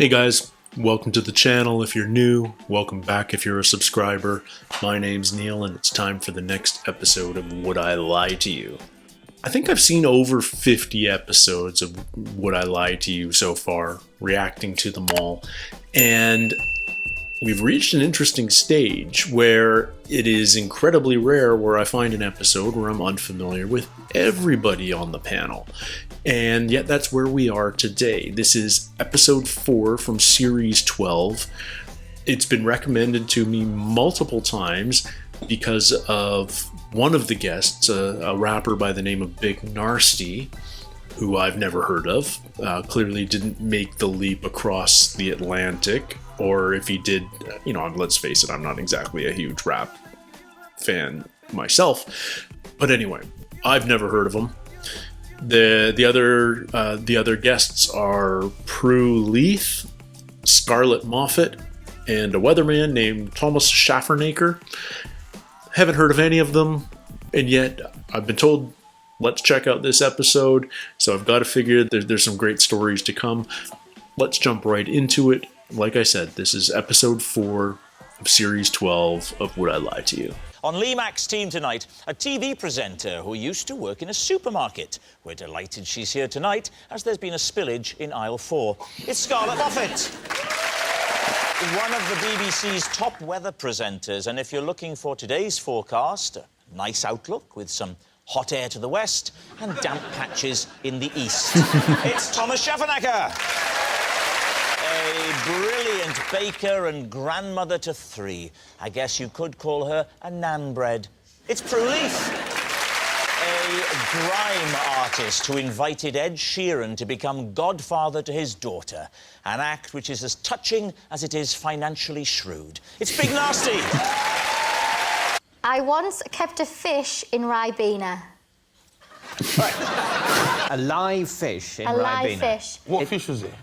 Hey guys, welcome to the channel if you're new, welcome back if you're a subscriber. My name's Neil and it's time for the next episode of Would I Lie to You? I think I've seen over 50 episodes of Would I Lie to You so far, reacting to them all, and we've reached an interesting stage where it is incredibly rare where I find an episode where I'm unfamiliar with everybody on the panel. And yet that's where we are today. This is episode 4 from series 12. It's been recommended to me multiple times because of one of the guests, a rapper by the name of Big Narstie, who I've never heard of. Clearly didn't make the leap across the Atlantic, or if he did, you know, let's face it, I'm not exactly a huge rap fan myself. But anyway, I've never heard of him. The other guests are Prue, Leith, Scarlett, Moffatt, and a weatherman named Tomasz Schafernaker. Haven't heard of any of them, and yet I've been told, let's check out this episode. So I've got to figure there's some great stories to come. Let's jump right into it. Like I said, this is episode 4 of series 12 of Would I Lie to You? On Lee Mack's team tonight, a TV presenter who used to work in a supermarket. We're delighted she's here tonight, as there's been a spillage in aisle 4. It's Scarlett Moffatt, one of the BBC's top weather presenters, and if you're looking for today's forecast, a nice outlook with some hot air to the west and damp patches in the east. It's Tomasz Schafernaker, a brilliant baker and grandmother to 3. I guess you could call her a nan bread. It's Prue, Leith, a grime artist who invited Ed Sheeran to become godfather to his daughter, an act which is as touching as it is financially shrewd. It's Big Narstie. I once kept a fish in Ribena. A live fish in A Ribena? live fish. What fish was it?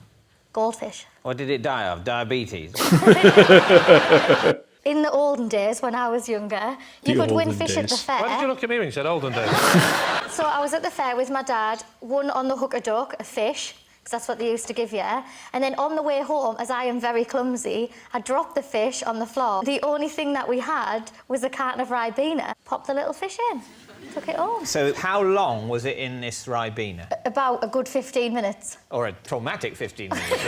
Goldfish. What did it die of? Diabetes? In the olden days, when I was younger, you could win fish at the fair. Why did you look at me when you said olden days? So I was at the fair with my dad, won on the hook a duck, a fish, because that's what they used to give you. And then on the way home, as I am very clumsy, I dropped the fish on the floor. The only thing that we had was a carton of Ribena. Popped the little fish in, took it home. So how long was it in this Ribena? About a good 15 minutes. Or a traumatic 15 minutes?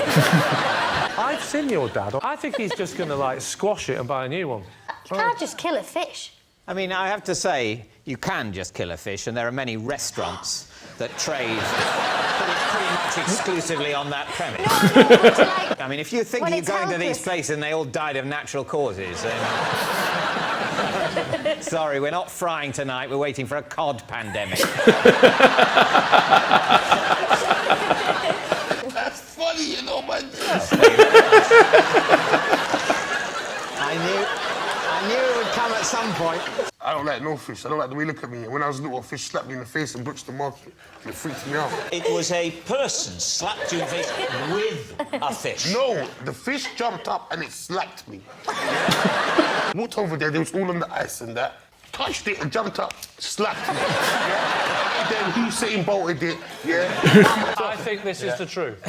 I've seen your dad. I think he's just going to, like, squash it and buy a new one. You can't just kill a fish. I mean, I have to say, you can just kill a fish, and there are many restaurants that trade pretty much exclusively on that premise. No, but like, I mean, if you think when you're it's going to these helpless. places and they all died of natural causes, then... Sorry, we're not frying tonight. We're waiting for a cod pandemic. That's funny, you know, man. I knew it would come at some point. I don't like no fish. I don't like the way you look at me. And when I was little, a fish slapped me in the face in Brixton Market. It freaked me out. It was a person slapped you in the face with a fish. No, the fish jumped up and it slapped me. Walked over there, they was all on the ice and that. Touched it and jumped up, slapped me. Yeah? Then Hussein bolted it, yeah? I think this is the truth.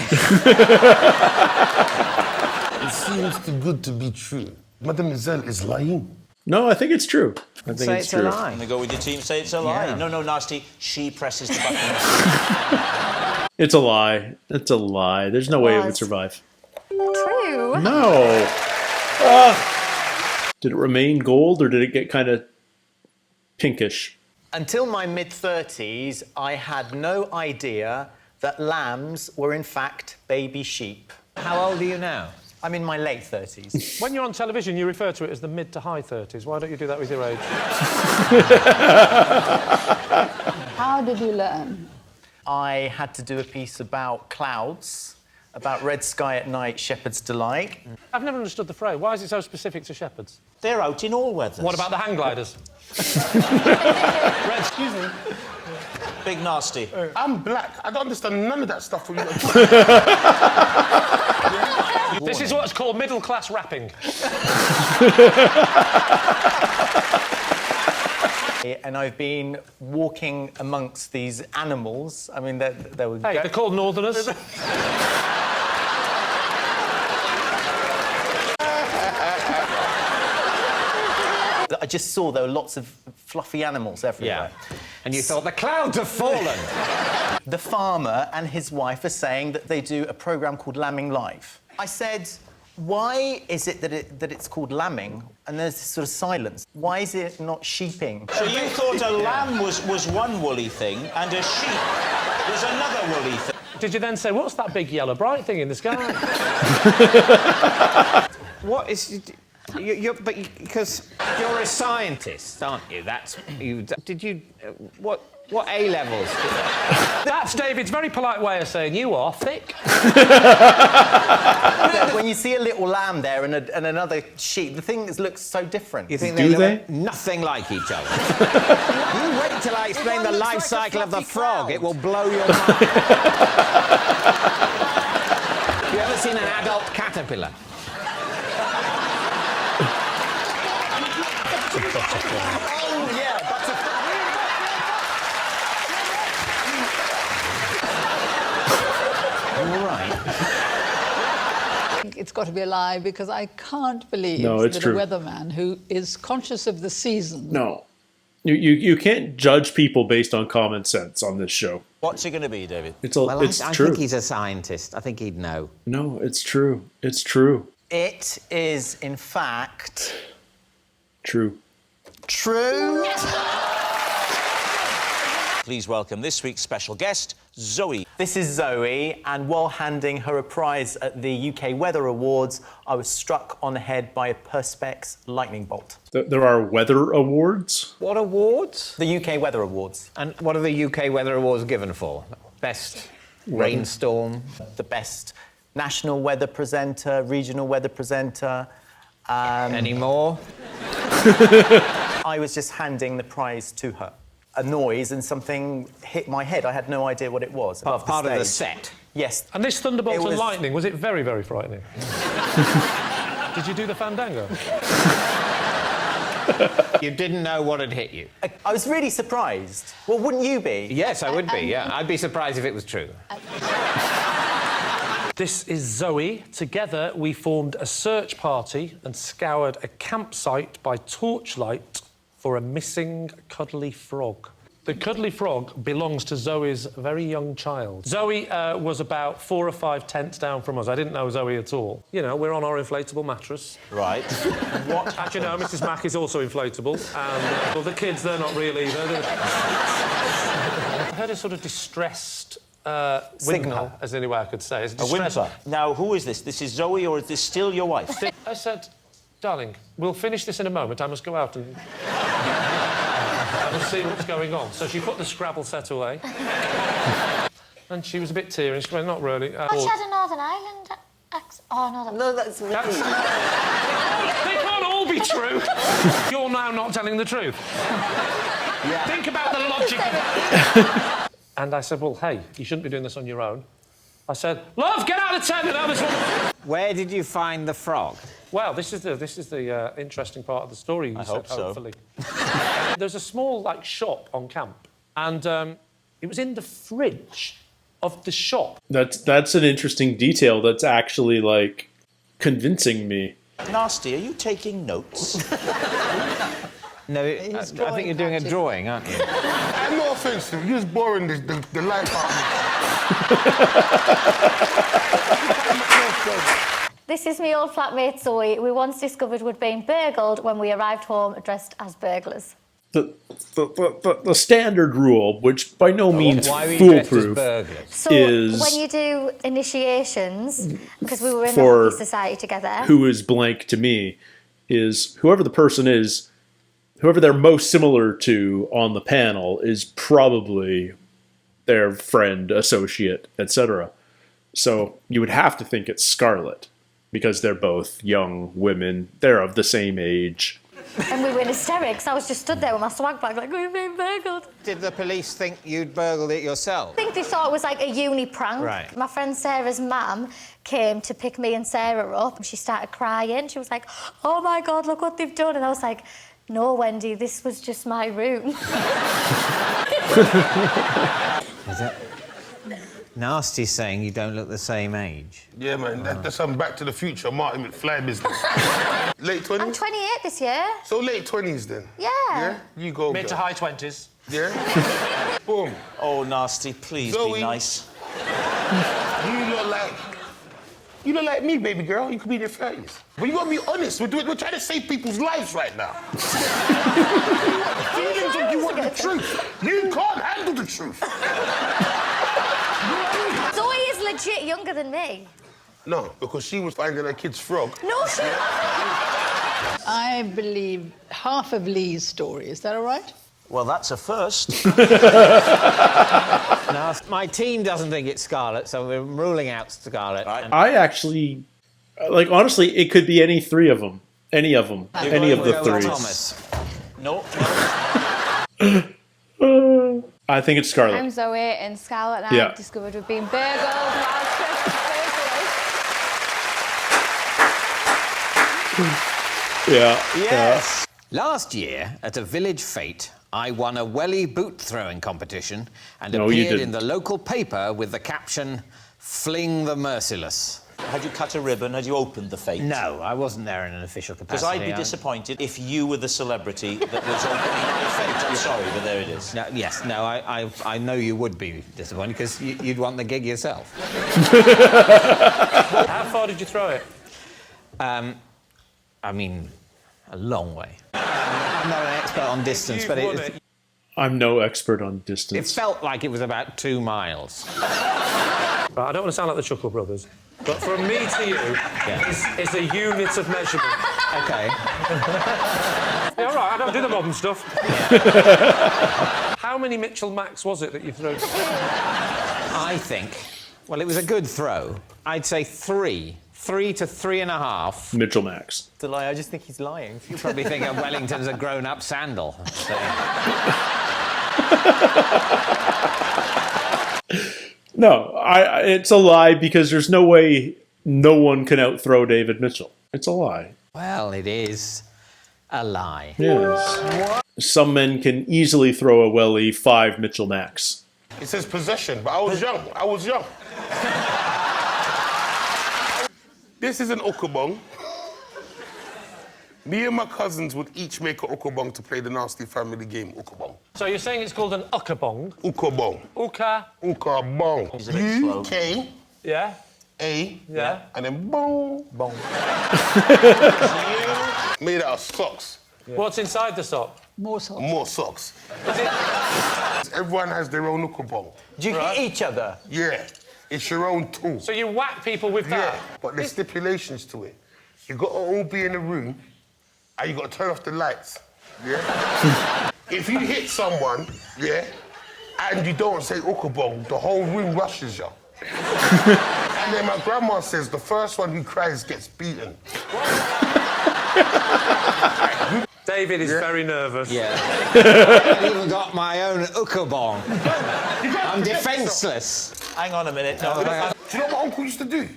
It seems too good to be true. Mademoiselle is lying. No, I think it's true. I think Say it's it's true. a lie. I'm going to go with your team, say it's a lie. Yeah. No, Narstie, she presses the button. It's a lie. It's a lie. There's no way it would survive. True. No. Did it remain gold or did it get kind of pinkish? Until my mid-30s, I had no idea that lambs were in fact baby sheep. How old are you now? I'm in my late 30s. When you're on television, you refer to it as the mid to high 30s. Why don't you do that with your age? How did you learn? I had to do a piece about clouds, about red sky at night, shepherd's delight. I've never understood the phrase. Why is it so specific to shepherds? They're out in all weathers. What about the hang gliders? Red, excuse me. Big Narstie? I'm black. I don't understand none of that stuff. What you This is what's called middle-class rapping. And I've been walking amongst these animals. I mean, they were... Hey, they're called northerners. just saw there were lots of fluffy animals everywhere. Yeah. And you thought, the clouds have fallen. The farmer and his wife are saying that they do a programme called Lambing Live. I said, why is it that it's called lambing? And there's this sort of silence. Why is it not sheeping? So you thought a lamb was one woolly thing and a sheep was another woolly thing? Did you then say, what's that big yellow bright thing in the sky? What is... because you're a scientist, aren't you? That's... Did you... What A-levels? That's David's very polite way of saying you are thick. When you see a little lamb there and another sheep, the thing looks so different. You think Do they? look nothing like each other? You wait till I explain the life cycle of the frog. cloud. It will blow your mind. You ever seen an adult caterpillar? Oh, yeah, All right. It's got to be a lie because I can't believe No, it's that true. a weatherman who is conscious of the season. No. You can't judge people based on common sense on this show. What's it going to be, David? It's Well, it's I true. think he's a scientist. I think he'd know. No, it's true. It's true. It is, in fact, True. true. Please welcome this week's special guest, Zoe. This is Zoe, and while handing her a prize at the UK Weather Awards, I was struck on the head by a Perspex lightning bolt. There are weather awards. What awards? The UK Weather Awards. And what are the UK Weather Awards given for? Best rainstorm? The best national weather presenter, regional weather presenter. Any more? I was just handing the prize to her. A noise and something hit my head. I had no idea what it was. above Part of the stage. set. Yes. And this thunderbolt It was- and lightning, was it very, very frightening? Did you do the fandango? You didn't know what had hit you? I was really surprised. Well, wouldn't you be? Yes, I would be, yeah. I'd be surprised if it was true. This is Zoe. Together, we formed a search party and scoured a campsite by torchlight for a missing cuddly frog. The cuddly frog belongs to Zoe's very young child. Zoe was about 4 or 5 tents down from us. I didn't know Zoe at all. You know, we're on our inflatable mattress. Right. What? As you know, Mrs. Mack is also inflatable. And well, the kids, they're not really either. I heard a sort of distressed Signal. whimper, as any way I could say. It's A distressed. whimper. Now, who is this? This is Zoe, or is this still your wife? I said, darling, we'll finish this in a moment. I must go out and see what's going on. So she put the Scrabble set away. And she was a bit teary. She went, not really. She had a Northern Ireland accent. Oh, no, No, that's me. They can't all be true. You're now not telling the truth. Yeah. Think about the logic of that. And I said, well, hey, you shouldn't be doing this on your own. I said, love, get out of the tent and have this one. Where did you find the frog? Well, this is the interesting part of the story. I hope so. Hopefully. There's a small shop on camp, and it was in the fridge of the shop. That's an interesting detail. That's actually convincing me. Narstie, are you taking notes? No, I think you're doing a drawing, aren't you? I'm not offensive. You're just boring the life out of me. This is my old flatmate Zoe. We once discovered we'd been burgled when we arrived home dressed as burglars. The standard rule, which by no means Why were you dressed as foolproof, burglars? So is when you do initiations, because we were in the for hockey society together. who is blank to me, is whoever the person is, whoever they're most similar to on the panel is probably their friend, associate, etc. So you would have to think it's Scarlett, because they're both young women. They're of the same age. And we were in hysterics. I was just stood there with my swag bag we've been burgled. Did the police think you'd burgled it yourself? I think they thought it was like a uni prank. Right. My friend Sarah's mum came to pick me and Sarah up and she started crying. She was like, oh my God, look what they've done. And I was like, no, Wendy, this was just my room. Narstie's saying you don't look the same age. Yeah, man, that's some Back to the Future, Martin McFly business. Late 20s? I'm 28 this year. So late 20s then? Yeah. Yeah? You go, Mid to girl. high 20s. Yeah? Boom. Oh, Narstie, please Zoe. be nice. You look like me, baby girl. You could be in your 30s. But you gotta be honest. We're trying to save people's lives right now. Feelings of you want the truth. You can't handle the truth. Zoe is legit younger than me. No, because she was finding her kid's frog. No, she I believe half of Lee's story. Is that all right? Well, that's a first. Now, my team doesn't think it's Scarlett, so we're ruling out Scarlett. Right. I actually, like, honestly, it could be any three of them. Any of them. Any of the We'll go with three. Tomasz. No. I think it's Scarlett. I'm Zoe, and Scarlett and Yeah. I discovered we've been burgled while Yeah. Yes. Last year, at a village fete, I won a Wellie boot throwing competition and No, you appeared in didn't. the local paper with the caption, "Fling the merciless." Had you cut a ribbon? Had you opened the fate? No, I wasn't there in an official Because capacity. I'd be disappointed if you were the celebrity that was opening the fate. I'm sorry, but there it is. No, yes, no, I know you would be disappointed because you'd want the gig yourself. How far did you throw it? I mean, a long way. I'm not an expert on distance, but it I'm no expert on distance. felt like it was about 2 miles. Right, I don't want to sound like the Chuckle Brothers, but from me to you, it's a unit of measurement. Okay. Yeah, all right, I don't do the modern stuff. How many Mitchell Macks was it that you threw? I think, well, it was a good throw. I'd say 3. 3 to 3.5. Mitchell Max. It's a lie. I just think he's lying. You probably think a Wellington's a grown-up sandal. So. No, it's a lie because there's no way no one can outthrow David Mitchell. It's a lie. Well, it is a lie. Yes. Some men can easily throw a Wellie 5 Mitchell Max. It says possession, but I was young. I was young. This is an Ukabong. Me and my cousins would each make an Ukabong to play the Narstie family game, Ukabong. So you're saying it's called an Ukabong? Ukabong. Ukabong. He's a bit slow. U-K-A, Yeah? Yeah. and then bong. Bong. Made out of socks. What's inside the sock? More so. More socks. Everyone has their own Ukabong. Do you hit each other? Yeah. It's your own tool. So you whack people with that? Yeah, but there's stipulations to it. You got to all be in a room, and you got to turn off the lights. Yeah. If you hit someone, yeah, and you don't say Ukabong, the whole room rushes you. And then my grandma says the first one who cries gets beaten. David is very nervous. Yeah. I've even got my own Ukabong. I'm defenceless. Hang on a minute. No, Do you know what my uncle used to do?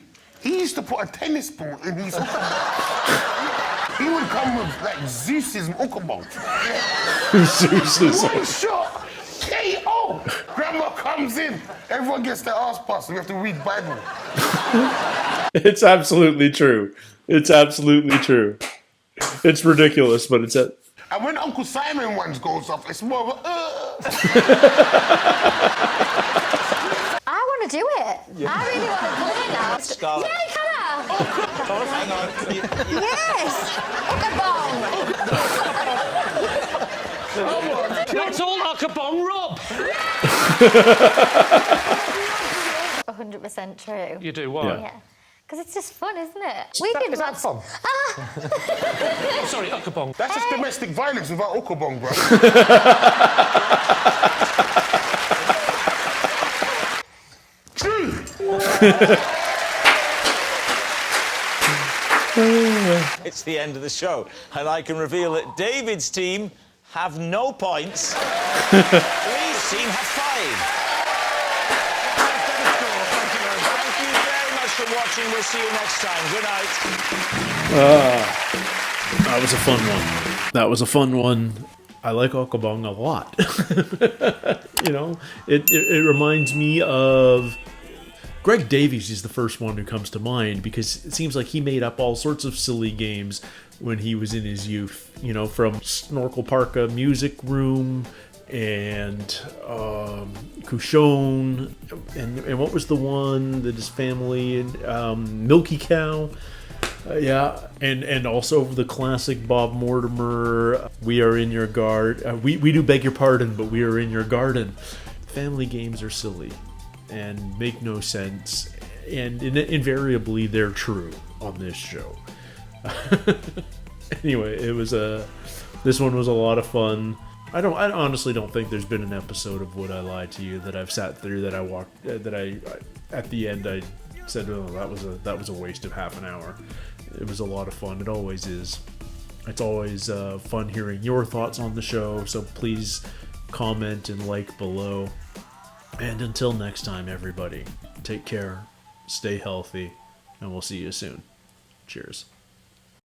He used to put a tennis ball in his Ukabong. He would come with, like, Zeus's Ukabong. Zeus's. One shot, KO. Grandma comes in. Everyone gets their ass passed. We have to read Bible. It's absolutely true. It's absolutely true. It's ridiculous, but it's it. And when Uncle Simon ones goes off, it's more of a... I want to do it. I really want to play it now. Scarlett. Yeah, can I? hang on. Yes. Ukabong. Not all Ukabong, Rob! 100% true. You do what? Yeah. Yeah. Because it's just fun, isn't it? Is that fun? Ah! Sorry, Ukabong. That's just domestic violence without Ukabong, bro. True. It's the end of the show, and I can reveal that David's team have no points. Leith's team have 5. Thank you very much for watching. We'll see you next time. Good night. That was a fun one. That was a fun one. I like Ukabong a lot. You know, it reminds me of Greg Davies is the first one who comes to mind because it seems like he made up all sorts of silly games when he was in his youth. You know, from Snorkel Parka Music Room and Cushon, and what was the one that his family and Milky Cow. Yeah, and also the classic Bob Mortimer, We Are in Your Garden. We do beg your pardon, but we are in your garden. Family games are silly and make no sense, and invariably they're true on this show. Anyway, it was this one was a lot of fun. I honestly don't think there's been an episode of Would I Lie to You that I've sat through that I at the end I said, oh, that was a waste of half an hour. It was a lot of fun. It always is. It's always fun hearing your thoughts on the show, so please comment and like below. And until next time, everybody, take care, stay healthy, and we'll see you soon. Cheers.